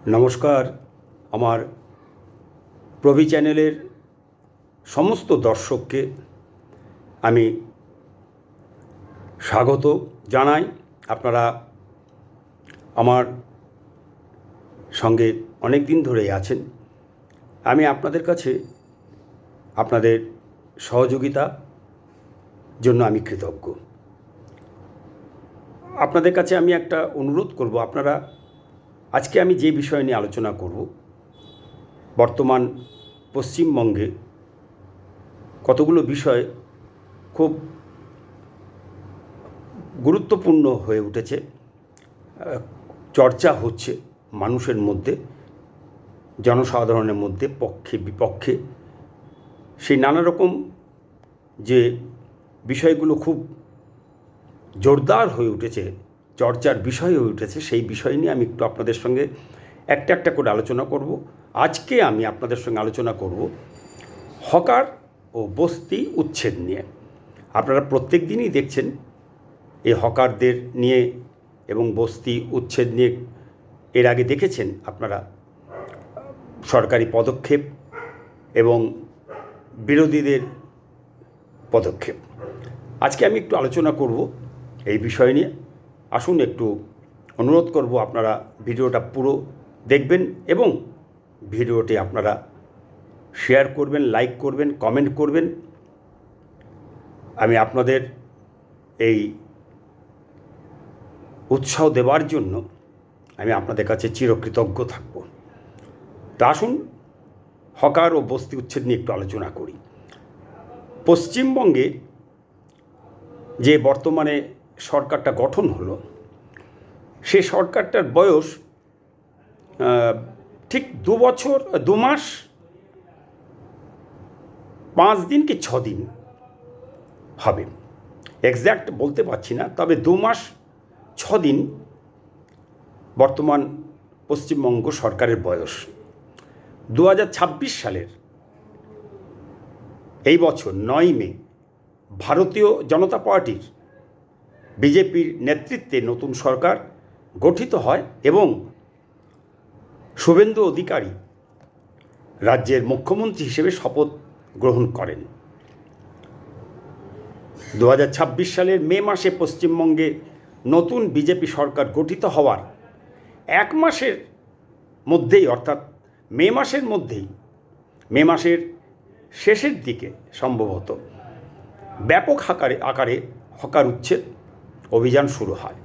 নমস্কার। আমার প্রভি চ্যানেলের সমস্ত দর্শককে আমি স্বাগত জানাই। আপনারা আমার সঙ্গে অনেক দিন ধরেই আছেন। আমি আপনাদের কাছে আপনাদের সহযোগিতার জন্য আমি কৃতজ্ঞ। আপনাদের কাছে আমি একটা অনুরোধ করব, আপনারা আজকে আমি যে বিষয় নিয়ে আলোচনা করব, বর্তমান পশ্চিমবঙ্গে কতগুলো বিষয় খুব গুরুত্বপূর্ণ হয়ে উঠেছে, চর্চা হচ্ছে মানুষের মধ্যে, জনসাধারণের মধ্যে, পক্ষে বিপক্ষে। সেই নানা রকম যে বিষয়গুলো খুব জোরদার হয়ে উঠেছে, চর্চার বিষয় হয়ে উঠেছে, সেই বিষয় নিয়ে আমি একটু আপনাদের সঙ্গে একটা একটা করে আলোচনা করব। আজকে আমি আপনাদের সঙ্গে আলোচনা করব হকার ও বস্তি উচ্ছেদ নিয়ে। আপনারা প্রত্যেক দিনই দেখছেন এই হকারদের নিয়ে এবং বস্তি উচ্ছেদ নিয়ে এর আগে দেখেছেন আপনারা সরকারি পদক্ষেপ এবং বিরোধীদের পদক্ষেপ। আজকে আমি একটু আলোচনা করব এই বিষয় নিয়ে। আসুন, একটু অনুরোধ করব আপনারা ভিডিওটা পুরো দেখবেন এবং ভিডিওটি আপনারা শেয়ার করবেন, লাইক করবেন, কমেন্ট করবেন। আমি আপনাদের এই উৎসাহ দেওয়ার জন্য আমি আপনাদের কাছে চিরকৃতজ্ঞ থাকব। তা আসুন, হকার ও বস্তি উচ্ছেদ নিয়ে একটু আলোচনা করি। পশ্চিমবঙ্গে যে বর্তমানে সরকারটা গঠন হলো, সে সরকারটার বয়স ঠিক 2 মাস 5 দিন কি 6 দিন হবে, এক্স্যাক্ট বলতে পারছি না, তবে 2 মাস 6 দিন বর্তমান পশ্চিমবঙ্গ সরকারের বয়স। 2026 সালের এই বছর 9 মে ভারতীয় জনতা পার্টির বিজেপির নেতৃত্বে নতুন সরকার গঠিত হয় এবং শুভেন্দু অধিকারী রাজ্যের মুখ্যমন্ত্রী হিসেবে শপথ গ্রহণ করেন। 2026 সালের মে মাসে পশ্চিমবঙ্গে নতুন বিজেপি সরকার গঠিত হওয়ার 1 মাসের মধ্যেই, অর্থাৎ মে মাসের শেষের দিকে সম্ভবত ব্যাপক আকারে হকার উচ্ছেদ অভিযান শুরু হয়।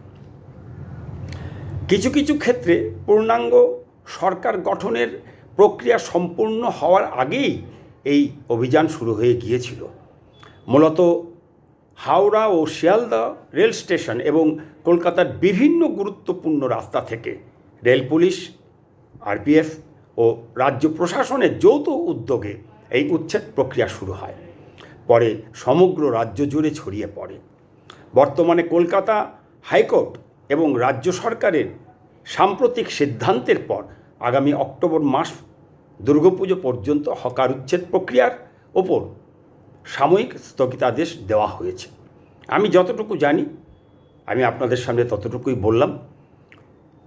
কিছু কিছু ক্ষেত্রে পূর্ণাঙ্গ সরকার গঠনের প্রক্রিয়া সম্পূর্ণ হওয়ার আগেই এই অভিযান শুরু হয়ে গিয়েছিল। মূলত হাওড়া ও শিয়ালদা রেল স্টেশন এবং কলকাতার বিভিন্ন গুরুত্বপূর্ণ রাস্তা থেকে রেল পুলিশ, আরপিএফ ও রাজ্য প্রশাসনের যৌথ উদ্যোগে এই উচ্ছেদ প্রক্রিয়া শুরু হয়। পরে সমগ্র রাজ্য জুড়ে ছড়িয়ে পড়ে। বর্তমানে কলকাতা হাইকোর্ট এবং রাজ্য সরকারের সাম্প্রতিক সিদ্ধান্তের পর আগামী অক্টোবর মাস দুর্গাপুজো পর্যন্ত হকার উচ্ছেদ প্রক্রিয়ার ওপর সাময়িক স্থগিতাদেশ দেওয়া হয়েছে। আমি যতটুকু জানি আমি আপনাদের সামনে ততটুকুই বললাম।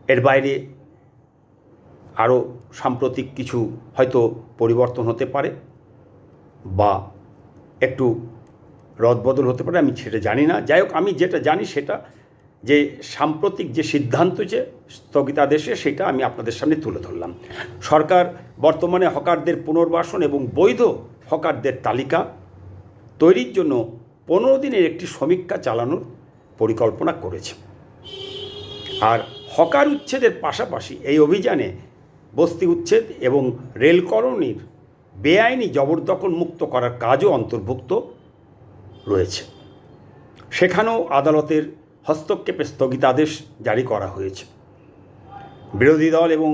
এর বাইরে আরও সাম্প্রতিক কিছু হয়তো পরিবর্তন হতে পারে বা একটু রদবদল হতে পারে, আমি সেটা জানি না। যাই হোক, আমি যেটা জানি সেটা যে সাম্প্রতিক যে সিদ্ধান্ত, যে স্থগিতাদেশে, সেটা আমি আপনাদের সামনে তুলে ধরলাম। সরকার বর্তমানে হকারদের পুনর্বাসন এবং বৈধ হকারদের তালিকা তৈরির জন্য 15 দিনের একটি সমীক্ষা চালানোর পরিকল্পনা করেছে। আর হকার উচ্ছেদের পাশাপাশি এই অভিযানে বস্তি উচ্ছেদ এবং রেল কলোনির বেআইনি জবরদখল মুক্ত করার কাজও অন্তর্ভুক্ত রয়েছে। সেখানেও আদালতের হস্তক্ষেপে স্থগিতাদেশ জারি করা হয়েছে। বিরোধী দল এবং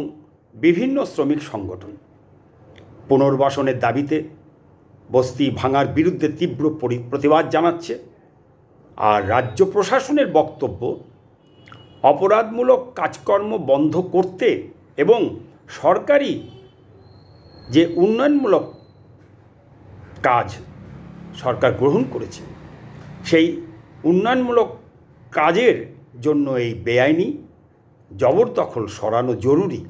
বিভিন্ন শ্রমিক সংগঠন পুনর্বাসনের দাবিতে বস্তি ভাঙার বিরুদ্ধে তীব্র প্রতিবাদ জানাচ্ছে। আর রাজ্য প্রশাসনের বক্তব্য, অপরাধমূলক কাজকর্ম বন্ধ করতে এবং সরকারি যে উন্নয়নমূলক কাজ সরকার গ্রহণ করেছে, সেই উন্নয়নমূলক কাজের জন্য এই বেআইনি জবরদখল সরানো জরুরি।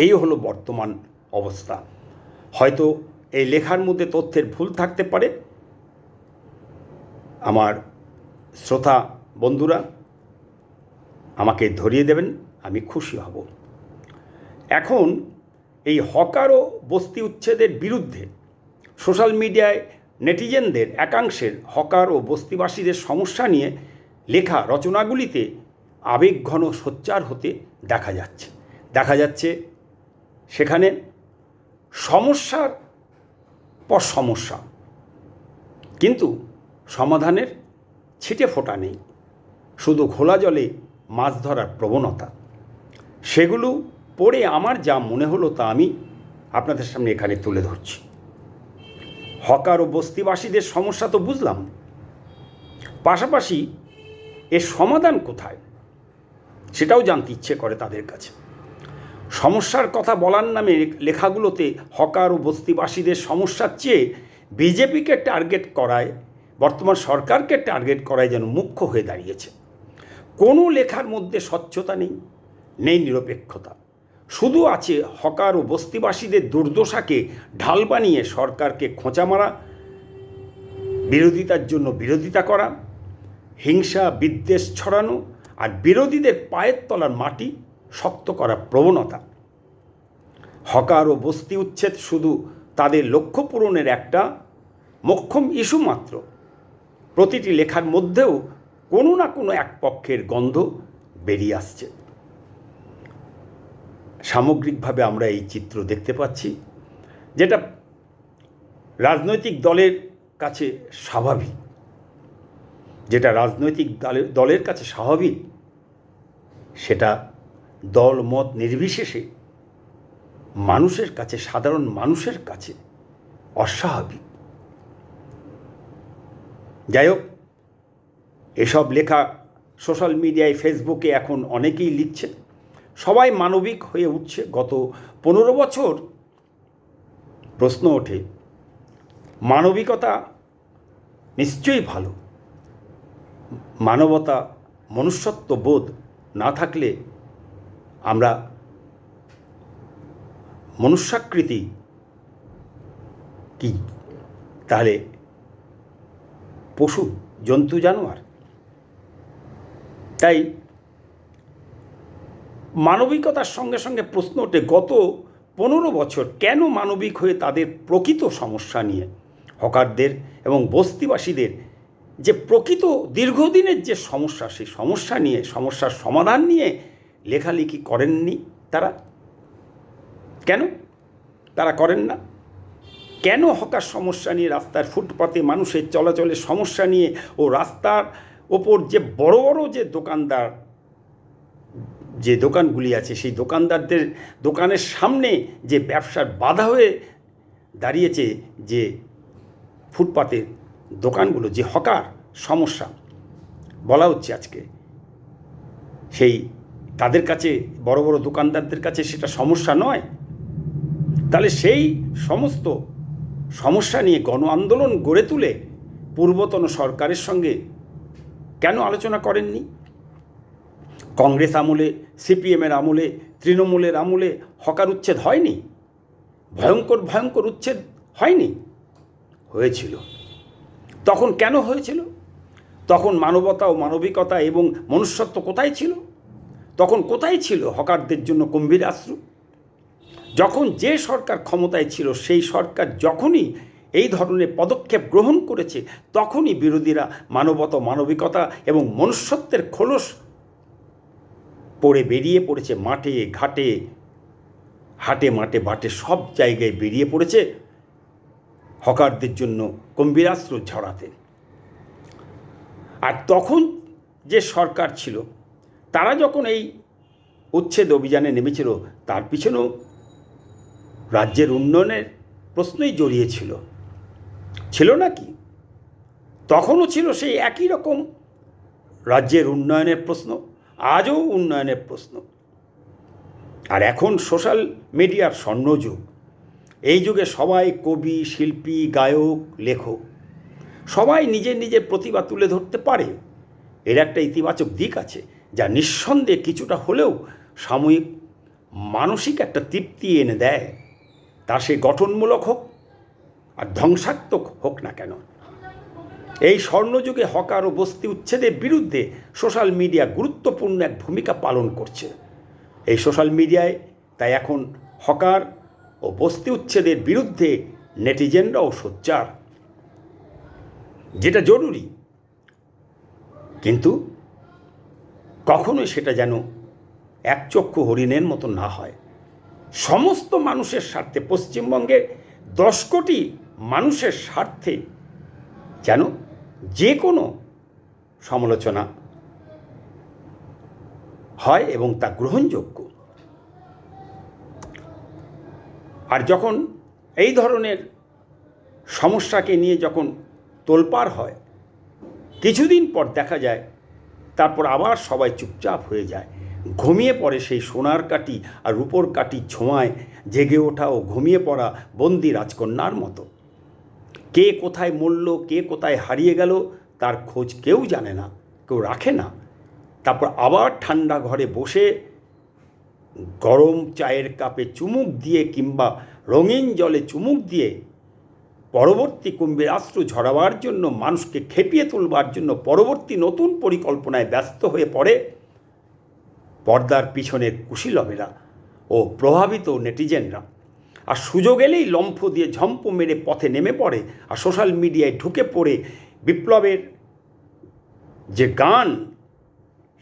এই হলো বর্তমান অবস্থা। হয়তো এই লেখার মধ্যে তথ্যের ভুল থাকতে পারে। আমার শ্রোতা বন্ধুরা আমাকে ধরিয়ে দেবেন, আমি খুশি হব। এখন এই হকার ও বস্তি উচ্ছেদের বিরুদ্ধে সোশ্যাল মিডিয়ায় নেটিজেনদের একাংশের হকার ও বস্তিবাসীদের সমস্যা নিয়ে লেখা রচনাগুলিতে আবেগঘন সোচ্চার হতে দেখা যাচ্ছে সেখানে সমস্যার পর সমস্যা, কিন্তু সমাধানের ছিটে ফোঁটা নেই, শুধু ঘোলা জলে মাছ ধরার প্রবণতা। সেগুলো পড়ে আমার যা মনে হলো তা আমি আপনাদের সামনে এখানে তুলে ধরছি। হকার ও বস্তিবাসীদের সমস্যা তো বুঝলাম, পাশাপাশি এর সমাধান কোথায় সেটাও জানতে ইচ্ছে করে তাদের কাছে। সমস্যার কথা বলার নামে লেখাগুলোতে হকার ও বস্তিবাসীদের সমস্যার চেয়ে বিজেপিকে টার্গেট করায়, বর্তমান সরকারকে টার্গেট করায় যেন মুখ্য হয়ে দাঁড়িয়েছে। কোনো লেখার মধ্যে স্বচ্ছতা নেই নিরপেক্ষতা, শুধু আছে হকার ও বস্তিবাসীদের দুর্দশাকে ঢাল বানিয়ে সরকারকে খোঁচা মারা, বিরোধিতার জন্য বিরোধিতা করা, হিংসা বিদ্বেষ ছড়ানো আর বিরোধীদের পায়ের তলার মাটি শক্ত করার প্রবণতা। হকার ও বস্তি উচ্ছেদ শুধু তাদের লক্ষ্য পূরণের একটা মোক্ষম ইস্যু মাত্র। প্রতিটি লেখার মধ্যেও কোনো না কোনো এক পক্ষের গন্ধ বেরিয়ে আসছে। সামগ্রিকভাবে আমরা এই চিত্র দেখতে পাচ্ছি, যেটা রাজনৈতিক দলের কাছে স্বাভাবিক, সেটা দল মত নির্বিশেষে মানুষের কাছে, সাধারণ মানুষের কাছে অস্বাভাবিক। যাই হোক, এসব লেখা সোশ্যাল মিডিয়ায়, ফেসবুকে এখন অনেকেই লিখছে, সবাই মানবিক হয়ে উঠছে। গত 15 বছর প্রশ্ন ওঠে, মানবিকতা নিশ্চয়ই ভালো, মানবতা মনুষ্যত্ব বোধ না থাকলে আমরা মনুষ্যাকৃতি কি তাহলে পশু, জন্তু, জানোয়ার? তাই মানবিকতার সঙ্গে সঙ্গে প্রশ্ন ওঠে, গত 15 বছর কেন মানবিক হয়ে তাদের প্রকৃত সমস্যা নিয়ে, হকারদের এবং বস্তিবাসীদের যে প্রকৃত দীর্ঘদিনের যে সমস্যা, সেই সমস্যা নিয়ে, সমস্যার সমাধান নিয়ে লেখালেখি করেননি তারা? কেন তারা করেন না? কেন হকার সমস্যা নিয়ে, রাস্তার ফুটপাতে মানুষের চলাচলের সমস্যা নিয়ে ও রাস্তার ওপর যে বড় বড় যে দোকানদার, যে দোকানগুলি আছে, সেই দোকানদারদের দোকানের সামনে যে ব্যবসার বাধা হয়ে দাঁড়িয়েছে, যে ফুটপাতের দোকানগুলো, যে হকার সমস্যা বলা হচ্ছে আজকে, সেই তাদের কাছে, বড় বড় দোকানদারদের কাছে সেটা সমস্যা নয়? তাহলে সেই সমস্ত সমস্যা নিয়ে গণ আন্দোলন গড়ে তুলে পূর্বতন সরকারের সঙ্গে কেন আলোচনা করেননি? কংগ্রেস আমলে, সিপিএমের আমলে, তৃণমূলের আমলে হকার উচ্ছেদ হয়নি? ভয়ঙ্কর উচ্ছেদ হয়নি? হয়েছিল। তখন কেন হয়েছিল? তখন মানবতা ও মানবিকতা এবং মনুষ্যত্ব কোথায় ছিল? তখন কোথায় ছিল হকারদের জন্য গম্ভীর আশ্রু? যখন যে সরকার ক্ষমতায় ছিল, সেই সরকার যখনই এই ধরনের পদক্ষেপ গ্রহণ করেছে, তখনই বিরোধীরা মানবতা, মানবিকতা এবং মনুষ্যত্বের খোলস পড়ে বেরিয়ে পড়েছে মাঠে ঘাটে, হাটে মাঠে বাটে, সব জায়গায় বেরিয়ে পড়েছে হকারদের জন্য গম্ভীরাস্ত্র ঝরাতে। আর তখন যে সরকার ছিল, তারা যখন এই উচ্ছেদ অভিযানে নেমেছিল, তার পিছনেও রাজ্যের উন্নয়নের প্রশ্নই জড়িয়েছিল, ছিল নাকি? তখনও ছিল সেই একই রকম রাজ্যের উন্নয়নের প্রশ্ন, আজও উন্নয়নের প্রশ্ন। আর এখন সোশ্যাল মিডিয়ার স্বর্ণযুগ, এই যুগে সবাই কবি, শিল্পী, গায়ক, লেখক, সবাই নিজের নিজের প্রতিভা তুলে ধরতে পারে। এর একটা ইতিবাচক দিক আছে, যা নিঃসন্দেহে কিছুটা হলেও সাময়িক মানসিক একটা তৃপ্তি এনে দেয়, তা সে গঠনমূলক হোক আর ধ্বংসাত্মক হোক না কেন। এই স্বর্ণযুগে হকার ও বস্তি উচ্ছেদের বিরুদ্ধে সোশ্যাল মিডিয়া গুরুত্বপূর্ণ এক ভূমিকা পালন করছে। এই সোশ্যাল মিডিয়ায় তাই এখন হকার ও বস্তি উচ্ছেদের বিরুদ্ধে নেটিজেনরাও সোচ্চার, যেটা জরুরি, কিন্তু কখনোই সেটা যেন একচক্ষু হরিণের মতো না হয়। সমস্ত মানুষের স্বার্থে, পশ্চিমবঙ্গের 10 কোটি মানুষের স্বার্থে যেন যে কোনো সমালোচনা হয় এবং তা গ্রহণযোগ্য। আর যখন এই ধরনের সমস্যাকে নিয়ে যখন তোলপাড় হয়, কিছুদিন পর দেখা যায় তারপর আবার সবাই চুপচাপ হয়ে যায়, ঘুমিয়ে পড়ে সেই সোনার কাঠি আর রূপোর কাঠির ছোঁয়ায় জেগে ওঠা ও ঘুমিয়ে পড়া বন্দি রাজকন্যার মতো। কে কোথায় মরল, কে কোথায় হারিয়ে গেল, তার খোঁজ কেউ জানে না, কেউ রাখে না। তারপর আবার ঠান্ডা ঘরে বসে গরম চায়ের কাপে চুমুক দিয়ে কিংবা রঙিন জলে চুমুক দিয়ে পরবর্তী কুম্ভীরাশ্রু ঝরাবার জন্য, মানুষকে খেপিয়ে তুলবার জন্য পরবর্তী নতুন পরিকল্পনায় ব্যস্ত হয়ে পড়ে পর্দার পিছনের কুশীলবেরা ও প্রভাবিত নেটিজেনরা। আর সুযোগ এলেই লম্ফ দিয়ে ঝম্প মেরে পথে নেমে পড়ে আর সোশ্যাল মিডিয়ায় ঢুকে পড়ে বিপ্লবের যে গান,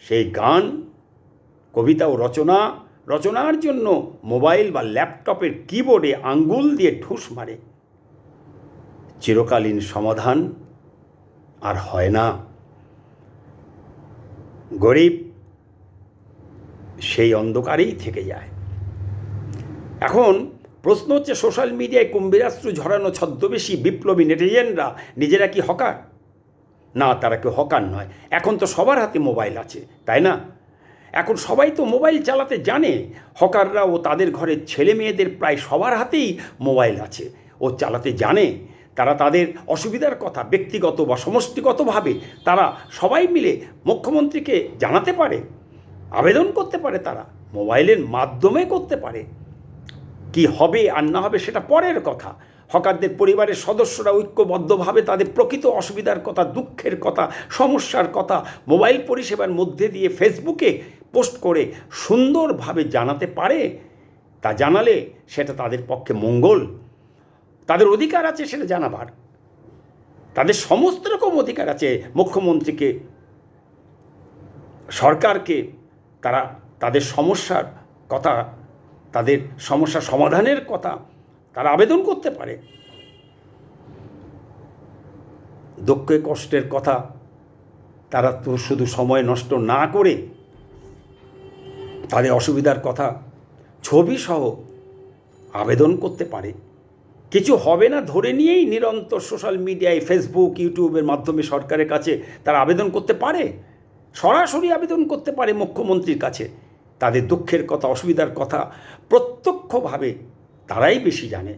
সেই গান, কবিতা ও রচনার জন্য মোবাইল বা ল্যাপটপের কিবোর্ডে আঙ্গুল দিয়ে ঠুস মারে। চিরকালীন সমাধান আর হয় না। গরিব সেই অন্ধকারেই থেকে যায়। এখন প্রশ্ন হচ্ছে, সোশ্যাল মিডিয়ায় কুম্ভীরাশ্রু ঝরানো ছদ্মবেশী বিপ্লবী নেটিজেনরা নিজেরা কি হকার? না, তারা কেউ হকার নয়। এখন তো সবার হাতে মোবাইল আছে, তাই না? এখন সবাই তো মোবাইল চালাতে জানে। হকাররা ও তাদের ঘরের ছেলে মেয়েদের প্রায় সবার হাতেই মোবাইল আছে ও চালাতে জানে। তারা তাদের অসুবিধার কথা ব্যক্তিগত বা সমষ্টিগতভাবে তারা সবাই মিলে মুখ্যমন্ত্রীকে জানাতে পারে, আবেদন করতে পারে, তারা মোবাইলের মাধ্যমে করতে পারে। কি হবে আর না হবে সেটা পরের কথা। হকারদের পরিবারের সদস্যরা ঐক্যবদ্ধভাবে তাদের প্রকৃত অসুবিধার কথা, দুঃখের কথা, সমস্যার কথা মোবাইল পরিষেবার মধ্যে দিয়ে ফেসবুকে পোস্ট করে সুন্দরভাবে জানাতে পারে। তা জানালে সেটা তাদের পক্ষে মঙ্গল। তাদের অধিকার আছে সেটা জানাবার, তাদের সমস্ত রকম অধিকার আছে। মুখ্যমন্ত্রীকে, সরকারকে তারা তাদের সমস্যার কথা, তাদের সমস্যা সমাধানের কথা তারা আবেদন করতে পারে। দুঃখ কষ্টের কথা তারা তো শুধু সময় নষ্ট না করে তাদের অসুবিধার কথা ছবি সহ আবেদন করতে পারে। কিছু হবে না ধরে নিয়েই নিরন্তর সোশ্যাল মিডিয়ায়, ফেসবুক, ইউটিউবের মাধ্যমে সরকারের কাছে তারা আবেদন করতে পারে, সরাসরি আবেদন করতে পারে মুখ্যমন্ত্রীর কাছে। তাদের দুঃখের কথা, অসুবিধার কথা প্রত্যক্ষভাবে তারাই বেশি জানে।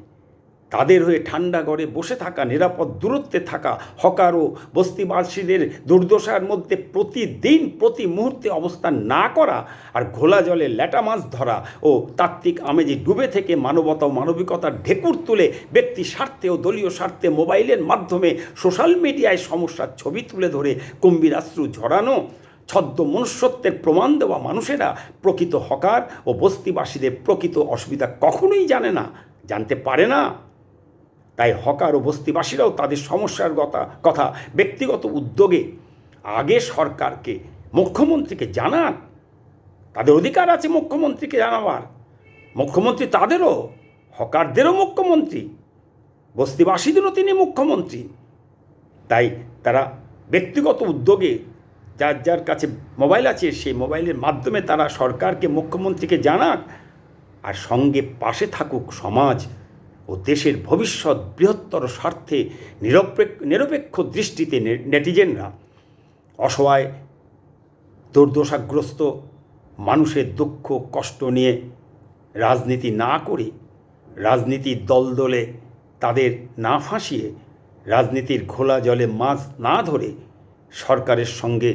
তাদের হয়ে ঠান্ডা ঘরে বসে থাকা, নিরাপদ দূরত্বে থাকা হকার ও বস্তিবাসীদের দুর্দশার মধ্যে প্রতিদিন প্রতি মুহূর্তে অবস্থান না করা, আর ঘোলা জলে ল্যাটা মাছ ধরা ও তাত্ত্বিক আমেজে ডুবে থেকে মানবতা ও মানবিকতার ঢেকুর তুলে ব্যক্তি স্বার্থে ও দলীয় স্বার্থে মোবাইলের মাধ্যমে সোশ্যাল মিডিয়ায় সমস্যার ছবি তুলে ধরে কুম্ভীরাশ্রু ঝরানো ছদ্ম মনুষ্যত্বের প্রমাণ দেওয়া মানুষেরা প্রকৃত হকার ও বস্তিবাসীদের প্রকৃত অসুবিধা কখনোই জানে না, জানতে পারে না। তাই হকার ও বস্তিবাসীরাও তাদের সমস্যার কথা ব্যক্তিগত উদ্যোগে আগে সরকারকে, মুখ্যমন্ত্রীকে জানান। তাদের অধিকার আছে মুখ্যমন্ত্রীকে জানাবার। মুখ্যমন্ত্রী তাদেরও, হকারদেরও মুখ্যমন্ত্রী, বস্তিবাসীদেরও তিনি মুখ্যমন্ত্রী। তাই তারা ব্যক্তিগত উদ্যোগে যার যার কাছে মোবাইল আছে সেই মোবাইলের মাধ্যমে তারা সরকারকে, মুখ্যমন্ত্রীকে জানাক। আর সঙ্গে পাশে থাকুক সমাজ ও দেশের ভবিষ্যৎ বৃহত্তর স্বার্থে নিরপেক্ষ দৃষ্টিতে নেটিজেনরা অসহায় দুর্দশাগ্রস্ত মানুষের দুঃখ কষ্ট নিয়ে রাজনীতি না করে, রাজনীতির দলদলে তাদের না ফাঁসিয়ে, রাজনীতির ঘোলা জলে মাছ না ধরে সরকারের সঙ্গে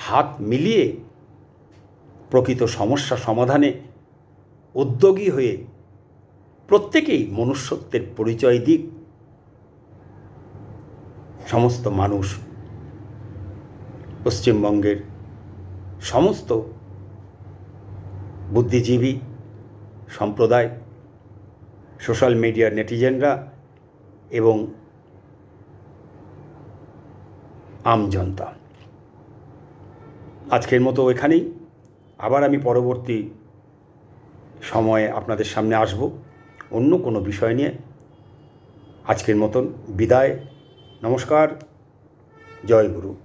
হাত মিলিয়ে প্রকৃত সমস্যা সমাধানে উদ্যোগী হয়ে প্রত্যেকেই মনুষ্যত্বের পরিচয় দিক সমস্ত মানুষ, পশ্চিমবঙ্গের সমস্ত বুদ্ধিজীবী সম্প্রদায়, সোশ্যাল মিডিয়ার নেটিজেনরা এবং আমজনতা। আজকের মতো এখানেই, আবার আমি পরবর্তী সময়ে আপনাদের সামনে আসব অন্য কোনো বিষয় নিয়ে। আজকের মতন বিদায়, নমস্কার, জয় গুরু।